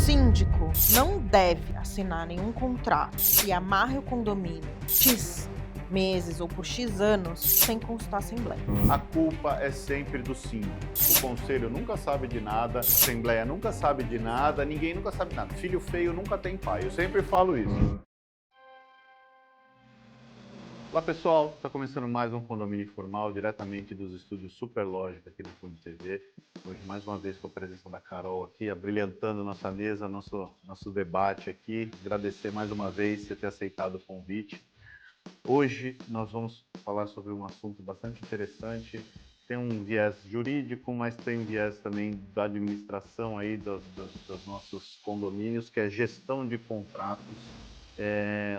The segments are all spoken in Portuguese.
síndico não deve assinar nenhum contrato que amarre o condomínio X meses ou por X anos sem consultar a Assembleia. A culpa é sempre do síndico. O conselho nunca sabe de nada, a Assembleia nunca sabe de nada, ninguém nunca sabe de nada. Filho feio nunca tem pai, eu sempre falo isso. Olá pessoal, está começando mais um Condomínio Informal, diretamente dos estúdios Superlógica aqui do Fundo TV. Hoje mais uma vez com a presença da Carol aqui, abrilhantando nossa mesa, nosso debate aqui. Agradecer mais uma vez você ter aceitado o convite. Hoje nós vamos falar sobre um assunto bastante interessante. Tem um viés jurídico, mas tem um viés também da administração aí dos nossos condomínios, que é gestão de contratos,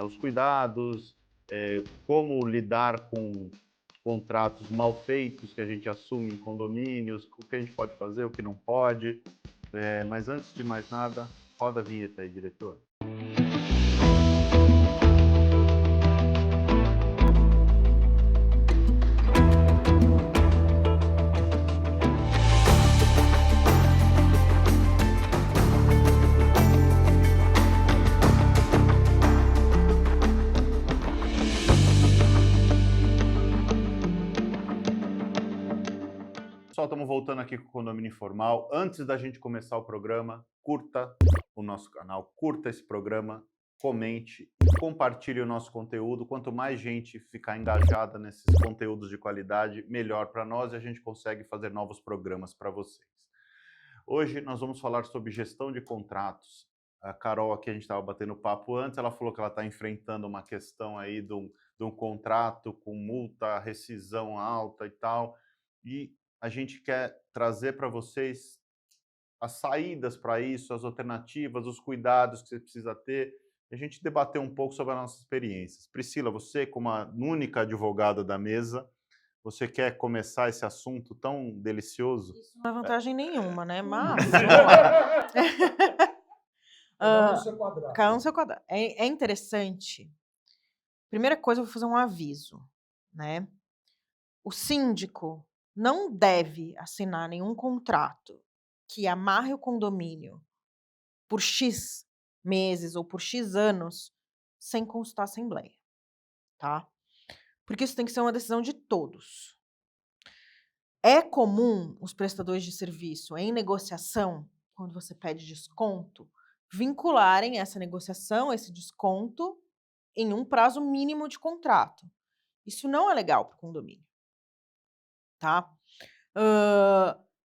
os cuidados, como lidar com contratos mal feitos que a gente assume em condomínios, o que a gente pode fazer, o que não pode. Mas antes de mais nada, roda a vinheta aí, diretor. Pessoal, estamos voltando aqui com o Condomínio Informal. Antes da gente começar o programa, curta o nosso canal, curta esse programa, comente e compartilhe o nosso conteúdo. Quanto mais gente ficar engajada nesses conteúdos de qualidade, melhor para nós e a gente consegue fazer novos programas para vocês. Hoje nós vamos falar sobre gestão de contratos. A Carol aqui, a gente estava batendo papo antes, ela falou que ela está enfrentando uma questão aí de um contrato com multa, rescisão alta e tal, e a gente quer trazer para vocês as saídas para isso, as alternativas, os cuidados que você precisa ter, e a gente debater um pouco sobre as nossas experiências. Priscila, você como a única advogada da mesa, você quer começar esse assunto tão delicioso? Isso não é vantagem nenhuma, né? Mas, vamos lá. Cada um no seu quadrado. Cada um no seu quadrado. É interessante. Primeira coisa, eu vou fazer um aviso, né? O síndico não deve assinar nenhum contrato que amarre o condomínio por X meses ou por X anos sem consultar a Assembleia, tá? Porque isso tem que ser uma decisão de todos. É comum os prestadores de serviço em negociação, quando você pede desconto, vincularem essa negociação, esse desconto, em um prazo mínimo de contrato. Isso não é legal para o condomínio, tá?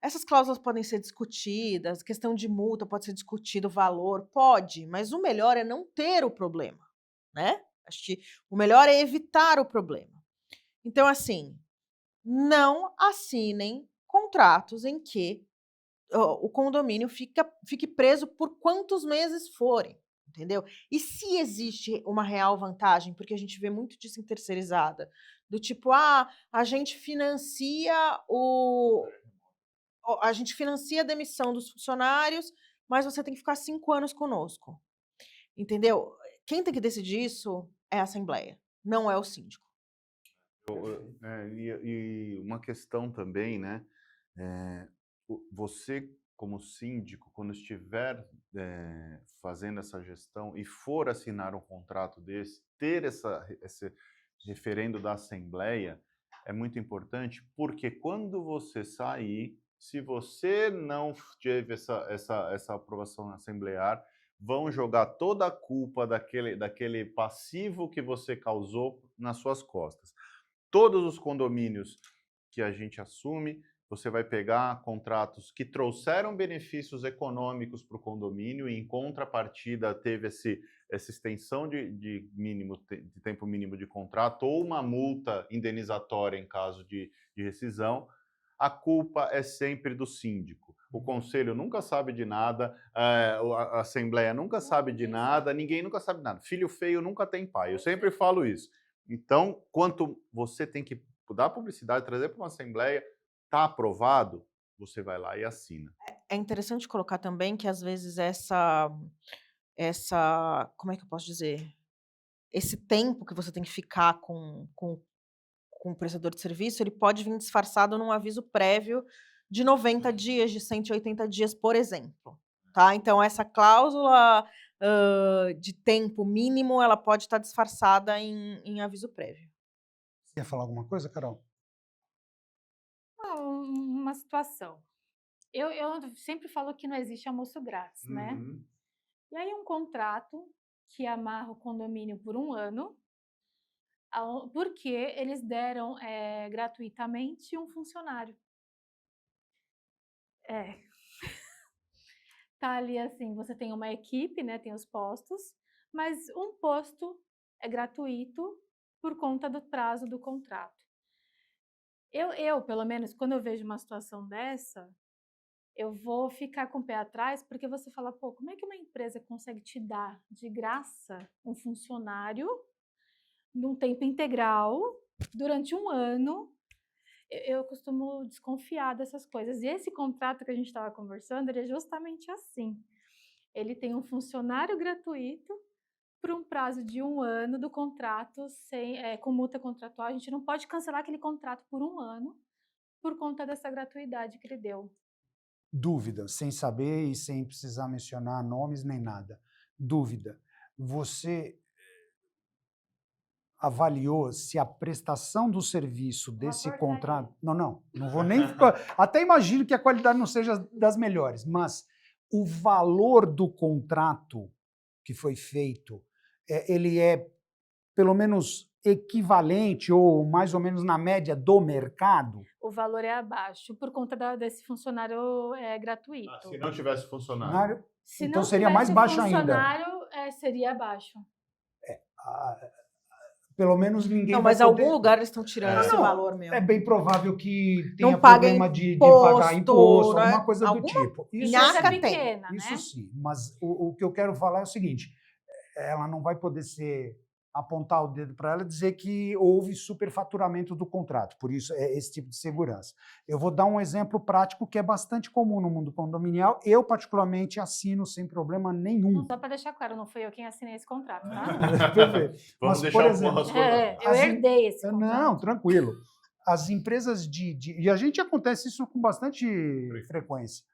Essas cláusulas podem ser discutidas, questão de multa pode ser discutido, o valor, pode, mas o melhor é não ter o problema, né? Acho que o melhor é evitar o problema. Então, assim, não assinem contratos em que o condomínio fique preso por quantos meses forem, entendeu? E se existe uma real vantagem, porque a gente vê muito disso em terceirizada, do tipo, a gente financia a gente financia a demissão dos funcionários, mas você tem que ficar 5 anos conosco, entendeu? Quem tem que decidir isso é a Assembleia, não é o síndico. E uma questão também, né? Você, como síndico, quando estiver fazendo essa gestão e for assinar um contrato desse, ter esse referendo da Assembleia é muito importante, porque quando você sair, se você não teve essa aprovação assemblear, vão jogar toda a culpa daquele passivo que você causou nas suas costas. Todos os condomínios que a gente assume, você vai pegar contratos que trouxeram benefícios econômicos para o condomínio e, em contrapartida, teve essa extensão de tempo mínimo de contrato ou uma multa indenizatória em caso de rescisão. A culpa é sempre do síndico. O conselho nunca sabe de nada, a Assembleia nunca sabe de nada, ninguém nunca sabe de nada. Filho feio nunca tem pai, eu sempre falo isso. Então, quanto você tem que dar publicidade, trazer para uma Assembleia, está aprovado, você vai lá e assina. É interessante colocar também que, às vezes, como é que eu posso dizer? Esse tempo que você tem que ficar com o prestador de serviço, ele pode vir disfarçado num aviso prévio de 90 dias, de 180 dias, por exemplo, tá? Então, essa cláusula de tempo mínimo, ela pode estar disfarçada em aviso prévio. Você ia falar alguma coisa, Carol? Uma situação. Eu sempre falo que não existe almoço grátis, né? Uhum. E aí um contrato que amarra o condomínio por 1 ano, porque eles deram gratuitamente um funcionário. Tá ali assim, você tem uma equipe, né? Tem os postos, mas um posto é gratuito por conta do prazo do contrato. Pelo menos, quando eu vejo uma situação dessa, eu vou ficar com o pé atrás, porque você fala, pô, como é que uma empresa consegue te dar de graça um funcionário num tempo integral durante 1 ano? Eu costumo desconfiar dessas coisas. E esse contrato que a gente estava conversando, ele é justamente assim. Ele tem um funcionário gratuito por um prazo de 1 ano do contrato, com multa contratual. A gente não pode cancelar aquele contrato por 1 ano por conta dessa gratuidade que ele deu. Dúvida, sem saber e sem precisar mencionar nomes nem nada. Dúvida, você avaliou se a prestação do serviço desse contrato... Não vou nem... Até imagino que a qualidade não seja das melhores, mas o valor do contrato que foi feito, ele é pelo menos equivalente ou mais ou menos na média do mercado? O valor é abaixo por conta desse funcionário gratuito. Se não tivesse funcionário. Se então não seria mais tivesse baixo ainda. funcionário, seria abaixo. Pelo menos ninguém Não, vai mas poder... algum lugar eles estão tirando esse Não, valor, meu. É bem provável que tenha Não paga problema de imposto, pagar imposto, né? alguma coisa do Alguma tipo. Isso nhaca sim, tem. pequena, isso né? sim. Mas o que eu quero falar é o seguinte, ela não vai poder apontar o dedo para ela e dizer que houve superfaturamento do contrato, por isso é esse tipo de segurança. Eu vou dar um exemplo prático que é bastante comum no mundo condominial, eu particularmente assino sem problema nenhum. Só para deixar claro, não fui eu quem assinei esse contrato, tá? Perfeito. Vamos Mas, deixar por exemplo, Eu herdei esse contrato. Não, tranquilo. As empresas e a gente acontece isso com bastante frequência.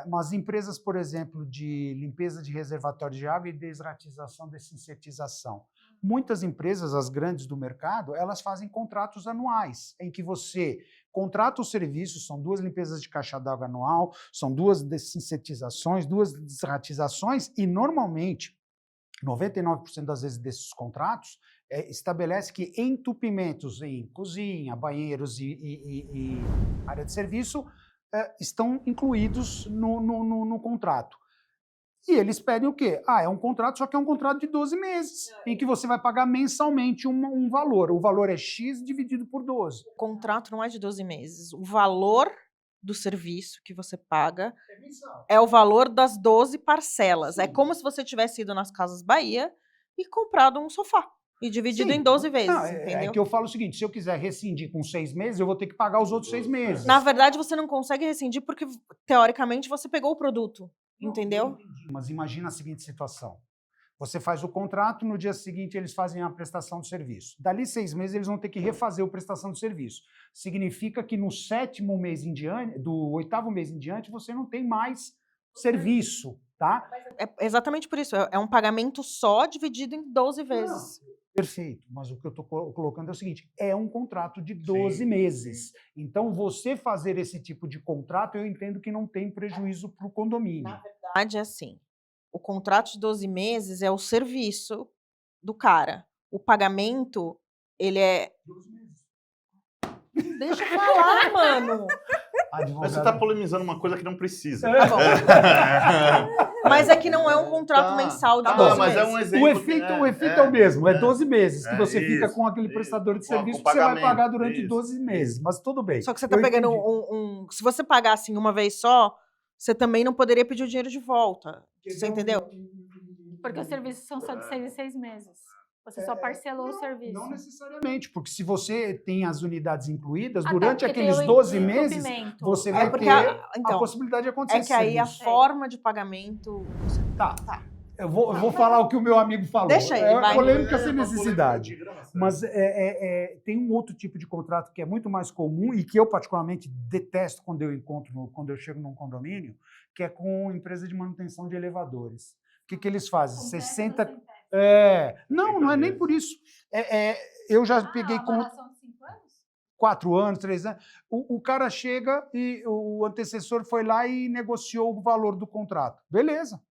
Mas empresas, por exemplo, de limpeza de reservatório de água e desratização, dessincetização. Muitas empresas, as grandes do mercado, elas fazem contratos anuais, em que você contrata o serviço, são 2 limpezas de caixa d'água anual, são 2 dessincetizações, 2 desratizações, e normalmente, 99% das vezes desses contratos, estabelece que entupimentos em cozinha, banheiros e área de serviço estão incluídos no contrato. E eles pedem o quê? É um contrato, só que é um contrato de 12 meses, em que você vai pagar mensalmente um valor. O valor é X dividido por 12. O contrato não é de 12 meses. O valor do serviço que você paga é o valor das 12 parcelas. Sim. É como se você tivesse ido nas Casas Bahia e comprado um sofá. E dividido em 12 vezes, não, entendeu? É que eu falo o seguinte, se eu quiser rescindir com 6 meses, eu vou ter que pagar os outros 6 meses. Na verdade, você não consegue rescindir porque, teoricamente, você pegou o produto, entendeu? Mas imagina a seguinte situação. Você faz o contrato, no dia seguinte eles fazem a prestação de serviço. Dali 6 meses eles vão ter que refazer a prestação de serviço. Significa que no 7º mês em diante, do 8º mês em diante, você não tem mais serviço, tá? É exatamente por isso, é um pagamento só dividido em 12 vezes. Perfeito, mas o que eu estou colocando é o seguinte, é um contrato de 12 meses. Então, você fazer esse tipo de contrato, eu entendo que não tem prejuízo para o condomínio. Na verdade, é assim, o contrato de 12 meses é o serviço do cara. O pagamento, ele é... 12 meses. Deixa eu falar, mano! Mas você está polemizando uma coisa que não precisa. Tá bom. Mas é que não é um contrato mensal de 12 mas meses. é um exemplo. O efeito é o mesmo, é 12 meses que você fica com aquele prestador de serviço que você vai pagar durante 12 meses, mas tudo bem. Só que você está pegando se você pagar assim uma vez só, você também não poderia pedir o dinheiro de volta. Você entendeu? Porque os serviços são só de 6 em 6 meses. Você só parcelou o serviço. Não necessariamente, porque se você tem as unidades incluídas, Tá, durante porque aqueles tem o 12 meses, entupimento. você vai porque ter então, a possibilidade de acontecer é que aí a serviço. forma de pagamento... Tá. Eu vou falar o que o meu amigo falou. Deixa ele, é vai. polêmica sem necessidade. Mas tem um outro tipo de contrato que é muito mais comum e que eu particularmente detesto quando eu chego num condomínio, que é com empresa de manutenção de elevadores. O que eles fazem? Com 60. peça ou sem peça? Não é nem por isso. Eu já peguei com amarração de 5 anos? 4 anos, 3 anos. O cara chega e o antecessor foi lá e negociou o valor do contrato. Beleza.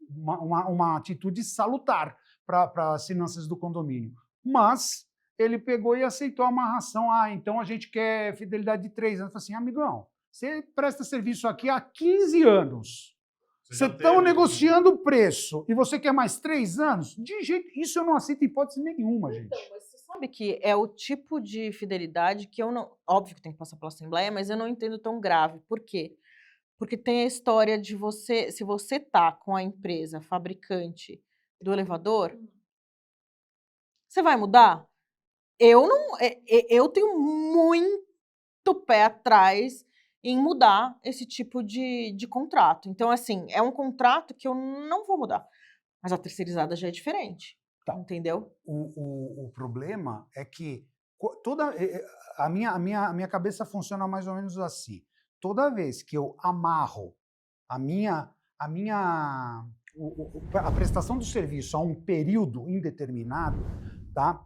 Uma atitude salutar para as finanças do condomínio. Mas ele pegou e aceitou a amarração. Então a gente quer fidelidade de 3 anos. Eu falei assim, amigão, você presta serviço aqui há 15 anos. Vocês estão negociando o preço e você quer mais 3 anos? De jeito, isso eu não aceito hipótese nenhuma, gente. Então, mas você sabe que é o tipo de fidelidade que eu não... Óbvio que tem que passar pela Assembleia, mas eu não entendo tão grave. Por quê? Porque tem a história de você... Se você tá com a empresa fabricante do elevador, você vai mudar? Eu não... Eu tenho muito pé atrás em mudar esse tipo de contrato. Então, assim, é um contrato que eu não vou mudar. Mas a terceirizada já é diferente. Tá. Entendeu? O problema é que a minha cabeça funciona mais ou menos assim. Toda vez que eu amarro a prestação do serviço a um período indeterminado, tá?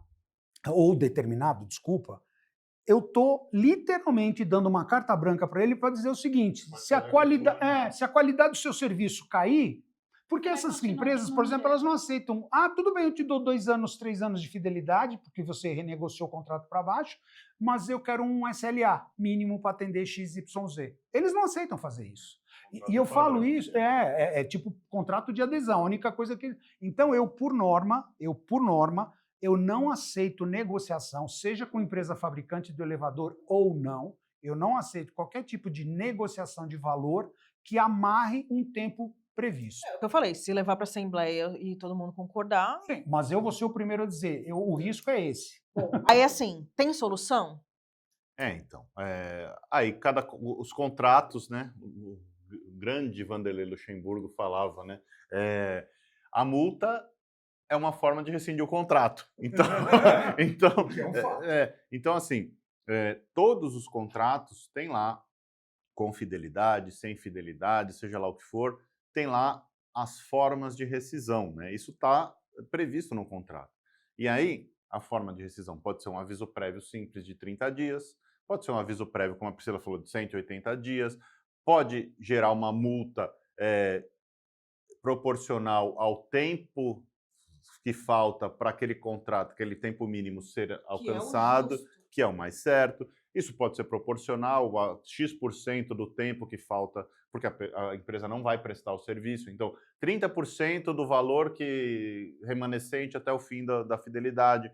Ou determinado, desculpa, eu estou literalmente dando uma carta branca para ele para dizer o seguinte: se a qualidade do seu serviço cair, porque essas empresas, por exemplo, elas não aceitam. Tudo bem, eu te dou 2 anos, 3 anos de fidelidade, porque você renegociou o contrato para baixo, mas eu quero um SLA mínimo para atender XYZ. Eles não aceitam fazer isso. E eu falo isso, tipo contrato de adesão, a única coisa que... Então, eu, por norma, eu não aceito negociação, seja com empresa fabricante do elevador ou não, eu não aceito qualquer tipo de negociação de valor que amarre um tempo previsto. É o que eu falei, se levar para a Assembleia e todo mundo concordar... Sim, mas eu vou ser o primeiro a dizer, o risco é esse. Aí, assim, tem solução? Então. Aí, os contratos, né? O grande Vanderlei Luxemburgo falava, né? A multa é uma forma de rescindir o contrato. Então, então assim, todos os contratos têm lá, com fidelidade, sem fidelidade, seja lá o que for, tem lá as formas de rescisão, né? Isso está previsto no contrato. E aí, a forma de rescisão pode ser um aviso prévio simples de 30 dias, pode ser um aviso prévio, como a Priscila falou, de 180 dias, pode gerar uma multa proporcional ao tempo que falta para aquele contrato, aquele tempo mínimo ser alcançado, que é o mais certo. Isso pode ser proporcional a X% do tempo que falta, porque a empresa não vai prestar o serviço. Então, 30% do valor remanescente até o fim da fidelidade.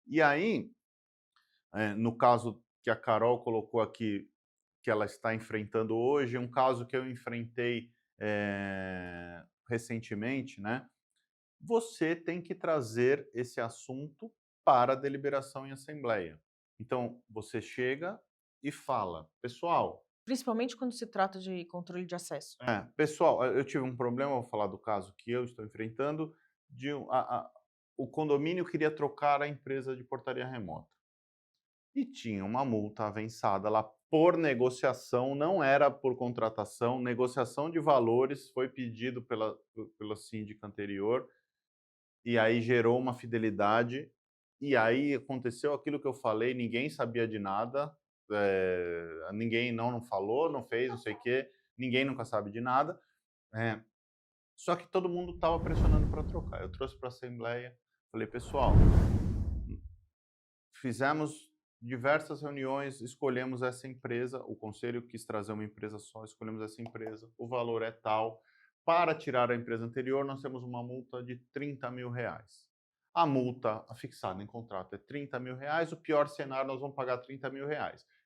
E aí, no caso que a Carol colocou aqui, que ela está enfrentando hoje, um caso que eu enfrentei recentemente, né? Você tem que trazer esse assunto para a deliberação em assembleia. Então, você chega e fala, pessoal... Principalmente quando se trata de controle de acesso. Pessoal, eu tive um problema, vou falar do caso que eu estou enfrentando, o condomínio queria trocar a empresa de portaria remota. E tinha uma multa avançada lá por negociação, não era por contratação, negociação de valores, foi pedido pela síndica anterior, e aí gerou uma fidelidade, e aí aconteceu aquilo que eu falei, ninguém sabia de nada, ninguém não falou, não fez, não sei o quê, ninguém nunca sabe de nada, só que todo mundo estava pressionando para trocar. Eu trouxe para a Assembleia, falei, pessoal, fizemos diversas reuniões, escolhemos essa empresa, o conselho quis trazer uma empresa só, escolhemos essa empresa, o valor é tal. Para tirar a empresa anterior, nós temos uma multa de R$30 mil. A multa fixada em contrato é R$30 mil, o pior cenário, nós vamos pagar R$30 mil.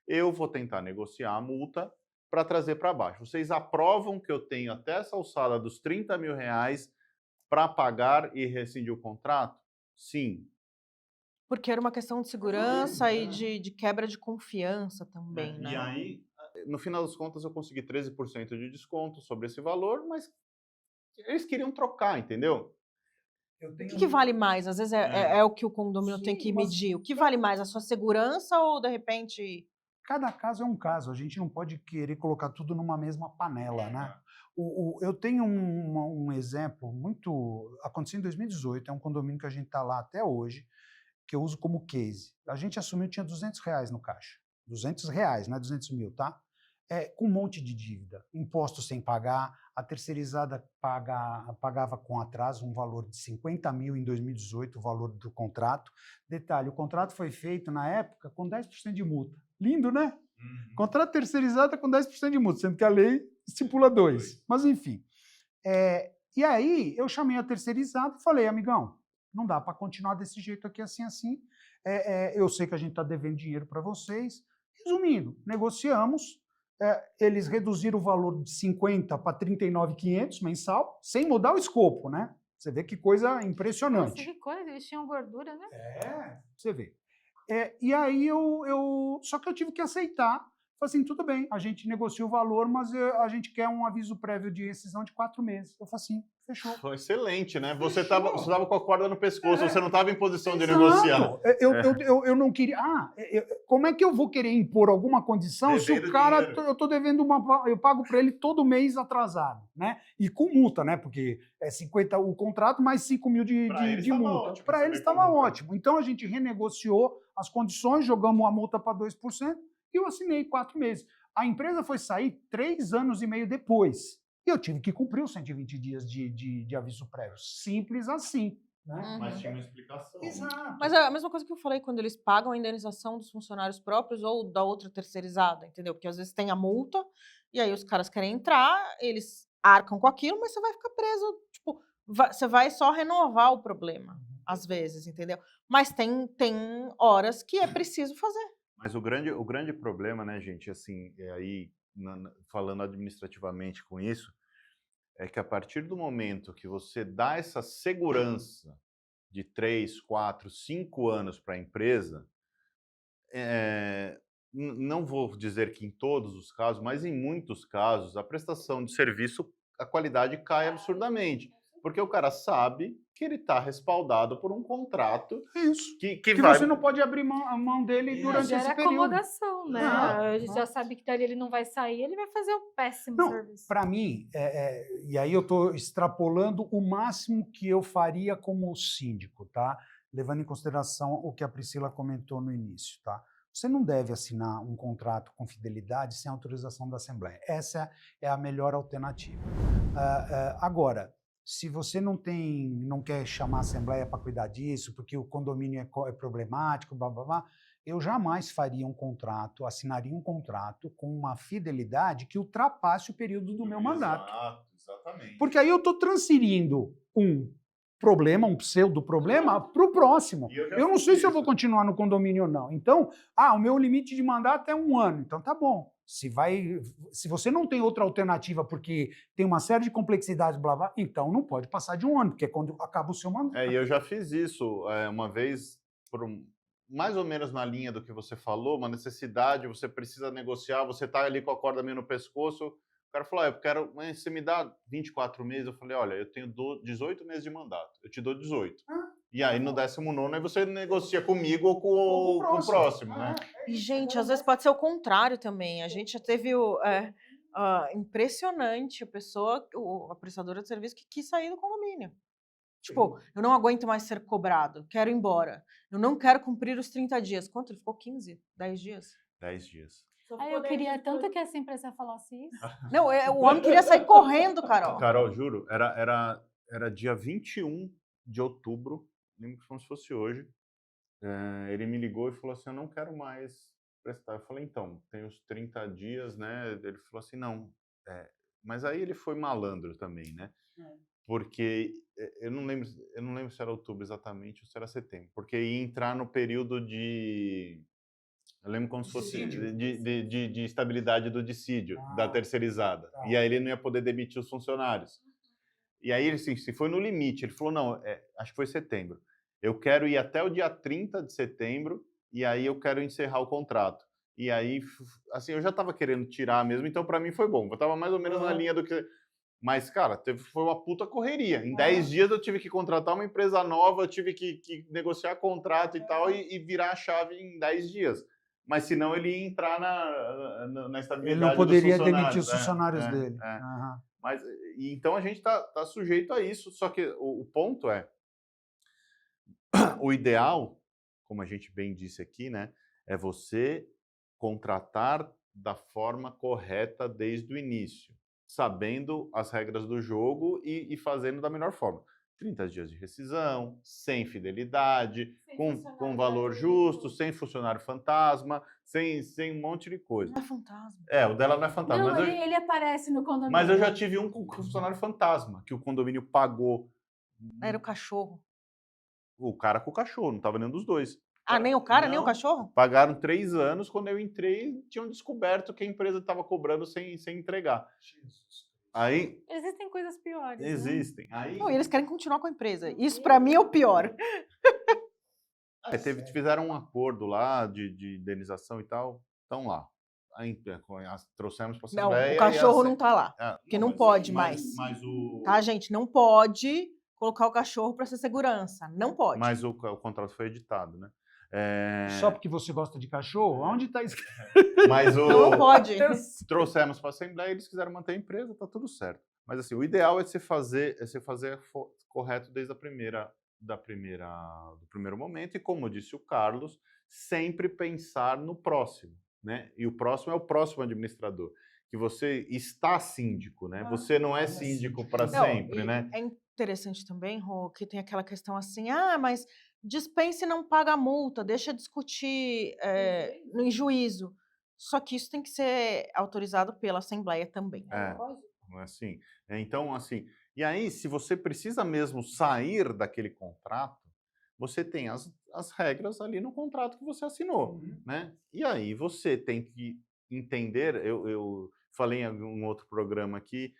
Eu vou tentar negociar a multa para trazer para baixo. Vocês aprovam que eu tenho até essa alçada dos R$30 mil para pagar e rescindir o contrato? Sim. Porque era uma questão de segurança e de quebra de confiança também, né? E aí, no final das contas, eu consegui 13% de desconto sobre esse valor, mas eles queriam trocar, entendeu? Eu O tenho que vale mais? Às vezes é o que o condomínio tem Sim, que mas medir. O que vale mais? A sua segurança ou, de repente... cada caso é um caso, a gente não pode querer colocar tudo numa mesma panela, né? Eu tenho um exemplo muito. Aconteceu em 2018, é um condomínio que a gente está lá até hoje, que eu uso como case. A gente assumiu que tinha R$ 200 no caixa. R$ 200, não é 200 mil, tá? Com um monte de dívida, impostos sem pagar, a terceirizada pagava com atraso um valor de 50 mil em 2018, o valor do contrato. Detalhe, o contrato foi feito na época com 10% de multa. Lindo, né? Contrato terceirizado é com 10% de multa, sendo que a lei estipula 2%. Mas, enfim. E aí, eu chamei a terceirizada e falei, amigão, não dá para continuar desse jeito aqui, assim, assim. Eu sei que a gente está devendo dinheiro para vocês. Resumindo, negociamos. Eles reduziram o valor de 50 para 39.500 mensal, sem mudar o escopo, né? Você vê que coisa Nossa, impressionante. que coisa, eles tinham gordura, né? Você vê. E aí só que eu tive que aceitar. Falei assim, tudo bem, a gente negocia o valor, mas a gente quer um aviso prévio de rescisão de 4 meses. Eu falei assim, fechou. Foi excelente, né? Você Fechou. estava com a corda no pescoço, você não estava em posição de Exato. negociar. Eu não queria. Como é que eu vou querer impor alguma condição se Devendo o cara. dinheiro. Eu estou devendo eu pago para ele todo mês atrasado, né? E com multa, né? Porque é 50 o contrato mais 5 mil Pra eles de tava multa. ótimo, Para você eles vê como estava multa. ótimo. Então a gente renegociou as condições, jogamos a multa para 2% e eu assinei 4 meses. A empresa foi sair 3 anos e meio depois. E eu tive que cumprir os 120 dias de aviso prévio. Simples assim. Né? Mas tinha uma explicação. Exato. Mas é a mesma coisa que eu falei quando eles pagam a indenização dos funcionários próprios ou da outra terceirizada, entendeu? Porque às vezes tem a multa e aí os caras querem entrar, eles arcam com aquilo, mas você vai ficar preso, tipo, você vai só renovar o problema, às vezes, entendeu? Mas tem horas que é preciso fazer. Mas o grande problema, né, gente, assim, aí, falando administrativamente com isso, é que a partir do momento que você dá essa segurança de 3, 4, 5 anos para a empresa, não vou dizer que em todos os casos, mas em muitos casos, a prestação de serviço, a qualidade cai absurdamente, porque o cara sabe que ele está respaldado por um contrato Isso. que Que vai... você não pode abrir a mão dele durante Gera esse período. acomodação, né? Exato. A gente já sabe que dali ele não vai sair, ele vai fazer um péssimo Não, serviço. para mim, e aí eu estou extrapolando o máximo que eu faria como síndico, tá? Levando em consideração o que a Priscila comentou no início, tá? Você não deve assinar um contrato com fidelidade sem autorização da Assembleia. Essa é a melhor alternativa. Agora, se você não quer chamar a Assembleia para cuidar disso, porque o condomínio é problemático, blá, blá, blá, eu jamais faria um contrato, assinaria um contrato com uma fidelidade que ultrapasse o período do meu mandato. Exatamente. Porque aí eu estou transferindo um problema, um pseudo-problema, para o próximo. Eu não sei se eu vou continuar no condomínio ou não. Então, o meu limite de mandato é 1 ano. Então, tá bom. Se você não tem outra alternativa porque tem uma série de complexidades, blá, blá, então não pode passar de 1 ano, porque é quando acaba o seu mandato. E eu já fiz isso uma vez, mais ou menos na linha do que você falou, uma necessidade, você precisa negociar, você está ali com a corda meio no pescoço, o cara falou, eu quero, você me dá 24 meses? Eu falei, olha, eu tenho 18 meses de mandato, eu te dou 18. E aí, no 19º, aí você negocia comigo ou com o próximo, né? E, gente, às vezes pode ser o contrário também. A gente já teve impressionante a prestadora de serviço que quis sair do condomínio. Tipo, eu não aguento mais ser cobrado, quero ir embora. Eu não quero cumprir os 30 dias. Quanto? Ele ficou 15? 10 dias? 10 dias. Eu queria tanto que essa empresa falasse isso. Não, o homem queria sair correndo, Carol. Carol, juro, era dia 21 de outubro, lembro como se fosse hoje. Ele me ligou e falou assim, eu não quero mais prestar. Eu falei, então, tem os 30 dias, né? Ele falou assim, não. Mas aí ele foi malandro também, né? Porque eu não lembro se era outubro exatamente ou se era setembro, porque ia entrar no período de... Eu lembro como se fosse de estabilidade do dissídio, da terceirizada. E aí ele não ia poder demitir os funcionários. E aí, assim, se foi no limite, ele falou, não, acho que foi setembro. Eu quero ir até o dia 30 de setembro e aí eu quero encerrar o contrato. E aí, assim, eu já estava querendo tirar mesmo, então para mim foi bom. Eu estava mais ou menos na linha do que... Mas, cara, foi uma puta correria. Em 10 dias eu tive que contratar uma empresa nova, eu tive que negociar contrato e tal, e virar a chave em 10 dias. Mas senão ele ia entrar na estabilidade. Ele não poderia dos demitir os funcionários. funcionários dele. Mas, então a gente tá sujeito a isso. Só que o ponto é, o ideal, como a gente bem disse aqui, né, é você contratar da forma correta desde o início, sabendo as regras do jogo e fazendo da melhor forma. 30 dias de rescisão, sem fidelidade, com valor justo, sem funcionário fantasma, sem um monte de coisa. Não é fantasma. O dela não é fantasma. Não, ele aparece no condomínio. Mas eu já tive um com funcionário fantasma, que o condomínio pagou. Era o cachorro. O cara com o cachorro, não estava nenhum dos dois. Nem o cara, nem o Não. cachorro? Pagaram 3 anos, quando eu entrei, tinham descoberto que a empresa estava cobrando sem entregar. Aí, Existem coisas piores. né? existem. Aí, Não, e eles querem continuar com a empresa. Isso pra mim é o pior. fizeram um acordo lá de indenização e tal, estão lá. Aí, trouxemos para a Não, Assembleia. o cachorro não tá lá. Porque não mas- pode mas- mais. Mas o, Tá, gente? Não pode colocar o cachorro pra ser segurança. Não pode. mas o contrato foi editado, né? Só porque você gosta de cachorro? Onde está escrito? Mas Não pode. trouxemos para a Assembleia, eles quiseram manter a empresa, tá tudo certo. Mas assim, o ideal é você fazer correto desde do primeiro momento, e como disse o Carlos, sempre pensar no próximo, né? E o próximo é o próximo administrador, que você está síndico, né? Você não é síndico para Não, sempre, e né? É interessante também, Rô, que tem aquela questão assim, mas dispensa e não paga a multa, deixa discutir em juízo. Só que isso tem que ser autorizado pela Assembleia também. Não é assim? Então, assim, e aí, se você precisa mesmo sair daquele contrato, você tem as regras ali no contrato que você assinou, né? E aí você tem que entender, eu falei em algum outro programa aqui,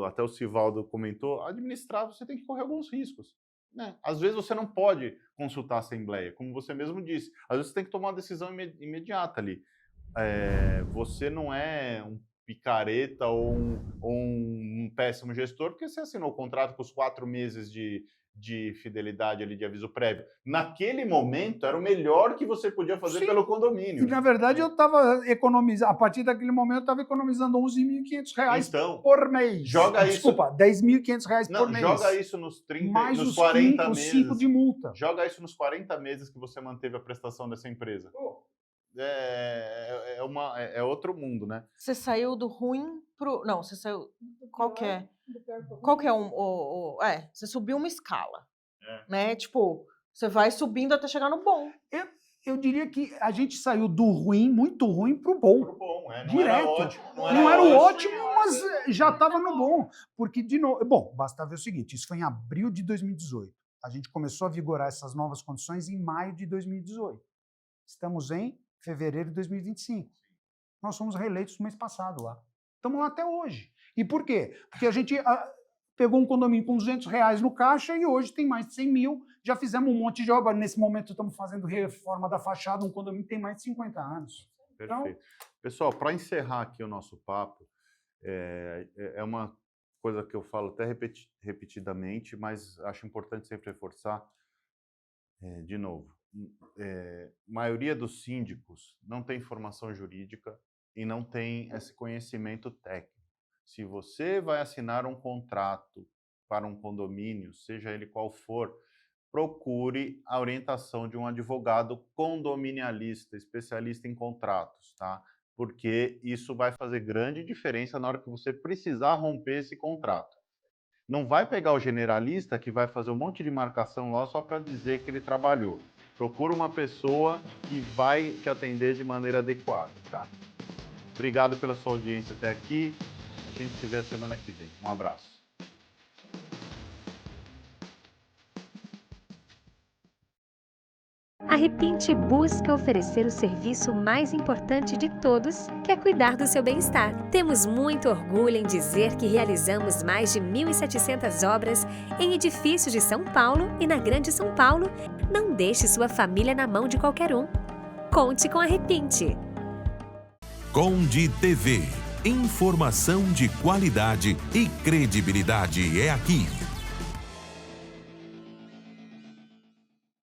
até o Sivaldo comentou, administrar você tem que correr alguns riscos. Né? Às vezes você não pode consultar a Assembleia, como você mesmo disse. Às vezes você tem que tomar uma decisão imediata ali. Você não é um picareta ou um péssimo gestor, porque você assinou o contrato com os 4 meses de fidelidade ali, de aviso prévio. Naquele momento, era o melhor que você podia fazer pelo condomínio. E, na verdade, eu estava economizando, a partir daquele momento, eu estava economizando R$11.500 Então, por mês. Desculpa, R$10.500 por mês. Joga isso nos 30, mais nos os 40 os meses. 5 de multa. Joga isso nos 40 meses que você manteve a prestação dessa empresa. É outro mundo, né? Você saiu do ruim pro... Não, você saiu... Qual que é? Do pior pro ruim. Qual que é você subiu uma escala, né? Tipo, você vai subindo até chegar no bom. Eu diria que a gente saiu do ruim, muito ruim, para o bom. Não Direto. Era ótimo, Não era o ótimo, mas já estava no bom. Porque, de novo... Bom, basta ver o seguinte, isso foi em abril de 2018. A gente começou a vigorar essas novas condições em maio de 2018. Estamos em fevereiro de 2025. Nós fomos reeleitos no mês passado lá. Estamos lá até hoje. E por quê? Porque a gente pegou um condomínio com R$200 no caixa e hoje tem mais de 100 mil. Já fizemos um monte de obra. Nesse momento estamos fazendo reforma da fachada, um condomínio que tem mais de 50 anos. Perfeito. Então, pessoal, para encerrar aqui o nosso papo, é uma coisa que eu falo até repetidamente, mas acho importante sempre reforçar, de novo. Maioria dos síndicos não tem formação jurídica e não tem esse conhecimento técnico. Se você vai assinar um contrato para um condomínio, seja ele qual for, procure a orientação de um advogado condominialista, especialista em contratos, tá? Porque isso vai fazer grande diferença na hora que você precisar romper esse contrato. Não vai pegar o generalista que vai fazer um monte de marcação lá só para dizer que ele trabalhou. Procura uma pessoa que vai te atender de maneira adequada, tá? Obrigado pela sua audiência até aqui. A gente se vê semana que vem. Um abraço. A Repinte busca oferecer o serviço mais importante de todos, que é cuidar do seu bem-estar. Temos muito orgulho em dizer que realizamos mais de 1.700 obras em edifícios de São Paulo e na Grande São Paulo. Não deixe sua família na mão de qualquer um. Conte com a Repinte. Conde TV. Informação de qualidade e credibilidade é aqui.